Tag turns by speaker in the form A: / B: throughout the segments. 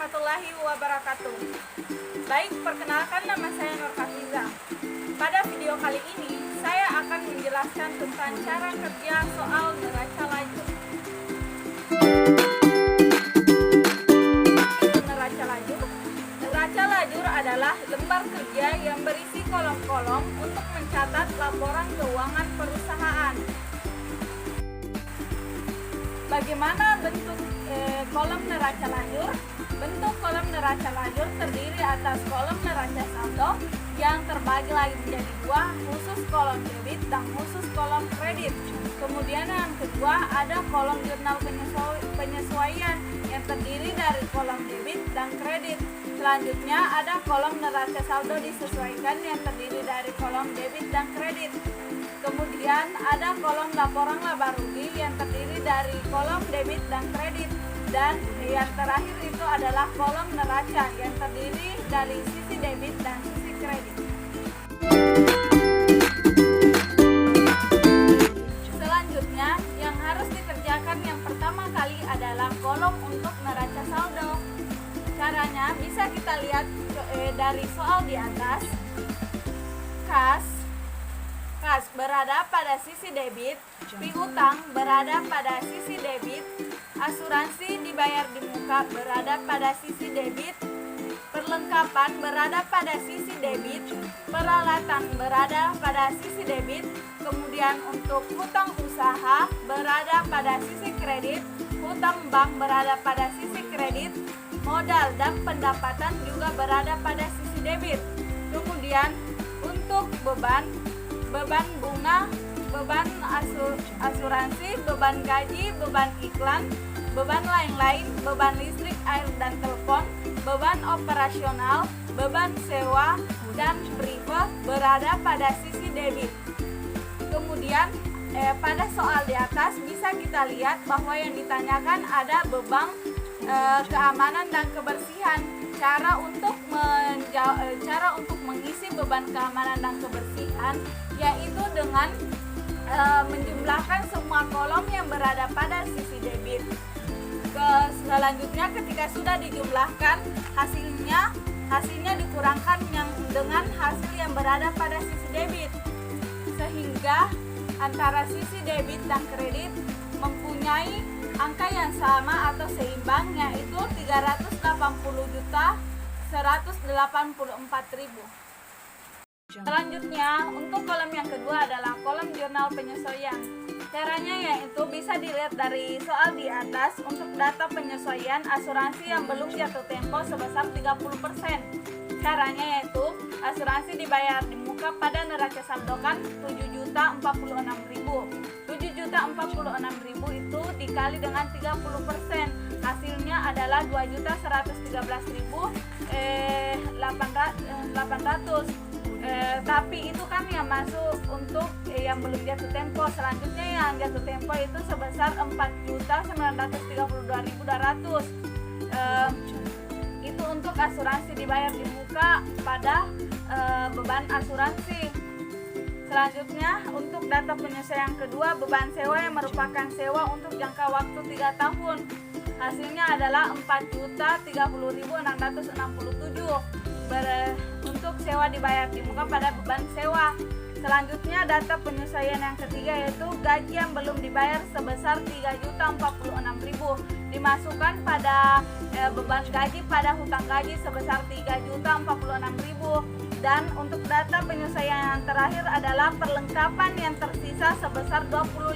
A: warahmatullahi wabarakatuh. Baik, perkenalkan nama saya Nur Hafiza. Pada video kali ini, saya akan menjelaskan tentang cara kerja soal neraca lajur. Neraca lajur. Neraca lajur adalah lembar kerja yang berisi kolom-kolom untuk mencatat laporan keuangan perusahaan. Bagaimana bentuk kolom neraca lajur? Bentuk kolom neraca lajur terdiri atas kolom neraca saldo yang terbagi lagi menjadi dua, khusus kolom debit dan khusus kolom kredit. Kemudian yang kedua ada kolom jurnal penyesuaian yang terdiri dari kolom debit dan kredit. Selanjutnya ada kolom neraca saldo disesuaikan yang terdiri dari kolom debit dan kredit. Kemudian ada kolom laporan laba rugi yang terdiri dari kolom debit dan kredit. Dan yang terakhir itu adalah kolom neraca yang terdiri dari sisi debit dan sisi kredit. Selanjutnya yang harus dikerjakan yang pertama kali adalah kolom untuk neraca saldo. Caranya bisa kita lihat dari soal di atas. Kas berada pada sisi debit, piutang berada pada sisi debit, asuransi dibayar di muka berada pada sisi debit, perlengkapan berada pada sisi debit, peralatan berada pada sisi debit, kemudian untuk hutang usaha berada pada sisi kredit, hutang bank berada pada sisi kredit, modal dan pendapatan juga berada pada sisi debit. Kemudian untuk beban bunga, beban asuransi, beban gaji, beban iklan, beban lain-lain, beban listrik, air dan telepon, beban operasional, beban sewa dan prive berada pada sisi debit. Kemudian pada soal di atas bisa kita lihat bahwa yang ditanyakan ada beban keamanan dan kebersihan. Cara untuk mengisi beban keamanan dan kebersihan yaitu dengan menjumlahkan semua kolom yang berada pada sisi debit. Selanjutnya ketika sudah dijumlahkan hasilnya dikurangkan dengan hasil yang berada pada sisi debit, sehingga antara sisi debit dan kredit mempunyai angka yang sama atau seimbang, yaitu 380.184.000. Selanjutnya untuk kolom yang kedua adalah kolom jurnal penyesuaian. Caranya yaitu bisa dilihat dari soal di atas. Untuk data penyesuaian asuransi yang belum jatuh tempo sebesar 30%. Caranya yaitu asuransi dibayar di muka pada neraca saldokan 7.046.000. 7.046.000 itu dikali dengan 30%. Hasilnya adalah 2.113.800. Tapi itu kan yang masuk untuk yang belum jatuh tempo. Selanjutnya yang jatuh tempo itu sebesar 4.932.200. Itu untuk asuransi dibayar di muka pada beban asuransi. Selanjutnya untuk data penyesuaian kedua, beban sewa yang merupakan sewa untuk jangka waktu 3 tahun. Hasilnya adalah 4.030.667 untuk sewa dibayar di muka pada beban sewa. Selanjutnya data penyesuaian yang ketiga yaitu gaji yang belum dibayar sebesar 3.046.000 dimasukkan pada beban gaji pada hutang gaji sebesar 3.046.000. Dan untuk data penyesuaian yang terakhir adalah perlengkapan yang tersisa sebesar 25%.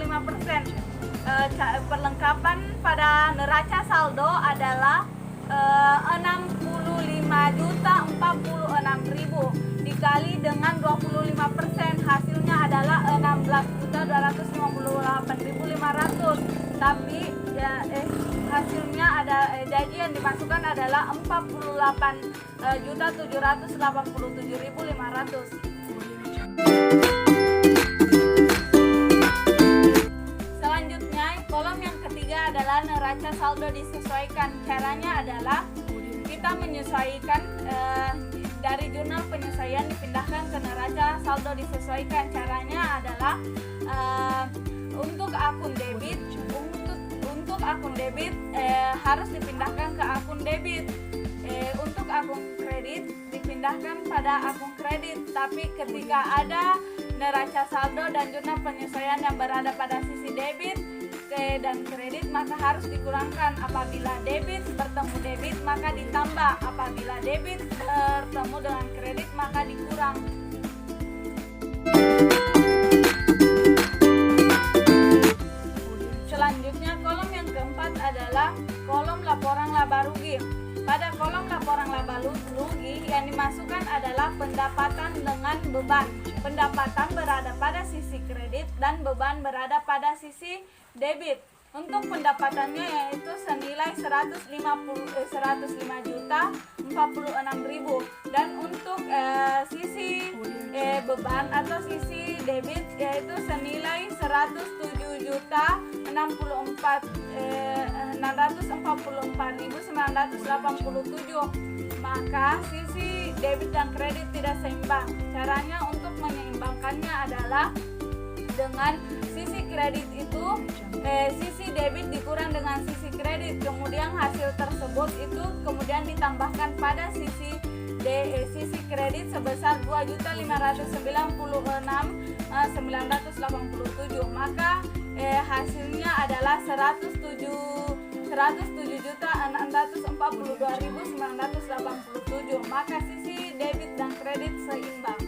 A: Perlengkapan pada neraca saldo adalah 65.046.000 dikali dengan 25%, hasilnya adalah 16.258.500. Tapi hasilnya ada gaji yang dimasukkan adalah 48.787.500. Selanjutnya kolom yang ketiga adalah neraca saldo disesuaikan. Caranya adalah kita menyesuaikan dari jurnal penyesuaian dipindahkan ke neraca saldo disesuaikan. Caranya adalah untuk akun debit harus dipindahkan ke akun debit. untuk akun kredit dipindahkan pada akun kredit, tapi ketika ada neraca saldo dan jurnal penyesuaian yang berada pada sisi debit dan kredit maka harus dikurangkan. Apabila debit bertemu debit maka ditambah, apabila debit bertemu dengan kredit maka dikurang. Selanjutnya kolom yang keempat adalah kolom laporan laba rugi. Pada kolom laporan laba rugi yang dimasukkan adalah pendapatan dengan beban. Pendapatan berada pada sisi kredit dan beban berada pada sisi debit. Untuk pendapatannya yaitu senilai 105.046.000 dan untuk sisi beban atau sisi debit yaitu senilai 107.644.987. Maka sisi debit dan kredit tidak seimbang. Caranya untuk menyeimbangkannya adalah dengan sisi kredit itu sisi debit dikurang dengan sisi kredit, kemudian hasil tersebut itu kemudian ditambahkan pada sisi kredit sebesar 2.596.987. Maka hasilnya adalah 107.642.987. Maka sisi debit dan kredit seimbang.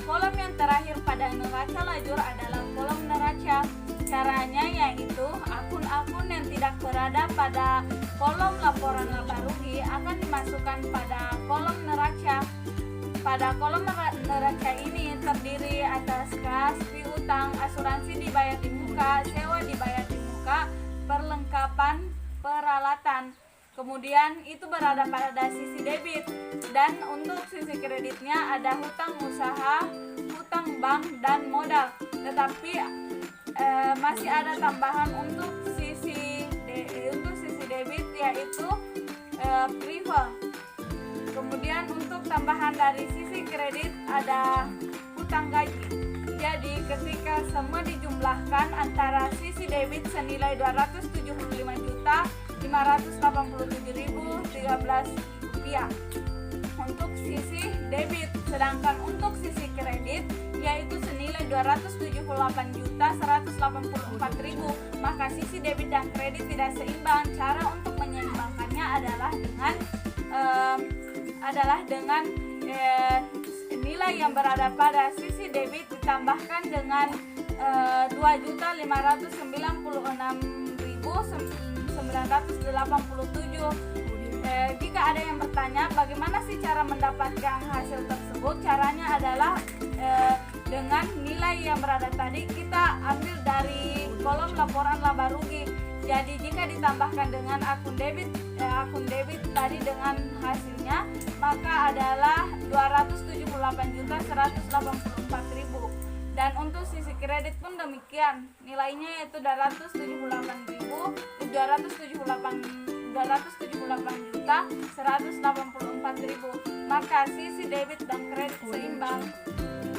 A: Kolom yang terakhir pada neraca lajur adalah kolom neraca. Caranya yaitu akun-akun yang tidak berada pada kolom laporan laba rugi akan dimasukkan pada kolom neraca. Pada kolom neraca ini terdiri atas kas, piutang, asuransi dibayar di muka, sewa dibayar di muka, perlengkapan peralatan. Kemudian itu berada pada sisi debit, dan untuk sisi kreditnya ada hutang usaha, hutang bank, dan modal. Tetapi masih ada tambahan untuk sisi debit yaitu priva. Kemudian untuk tambahan dari sisi kredit ada hutang gaji. Jadi ketika semua dijumlahkan antara sisi debit senilai 275.587.013 rupiah untuk sisi debit, sedangkan untuk sisi kredit yaitu senilai 278.184.000. Maka sisi debit dan kredit tidak seimbang. Cara untuk menyeimbangkannya adalah dengan nilai yang berada pada sisi debit ditambahkan dengan 2.596.987. Jika ada yang bertanya bagaimana sih cara mendapatkan hasil tersebut, caranya adalah dengan nilai yang berada tadi kita ambil dari kolom laporan laba rugi. Jadi jika ditambahkan dengan akun debit tadi dengan hasilnya maka adalah 278.184.000. Dan untuk sisi kredit pun demikian, nilainya yaitu 278.184.000. Maka sisi debit dan kredit seimbang.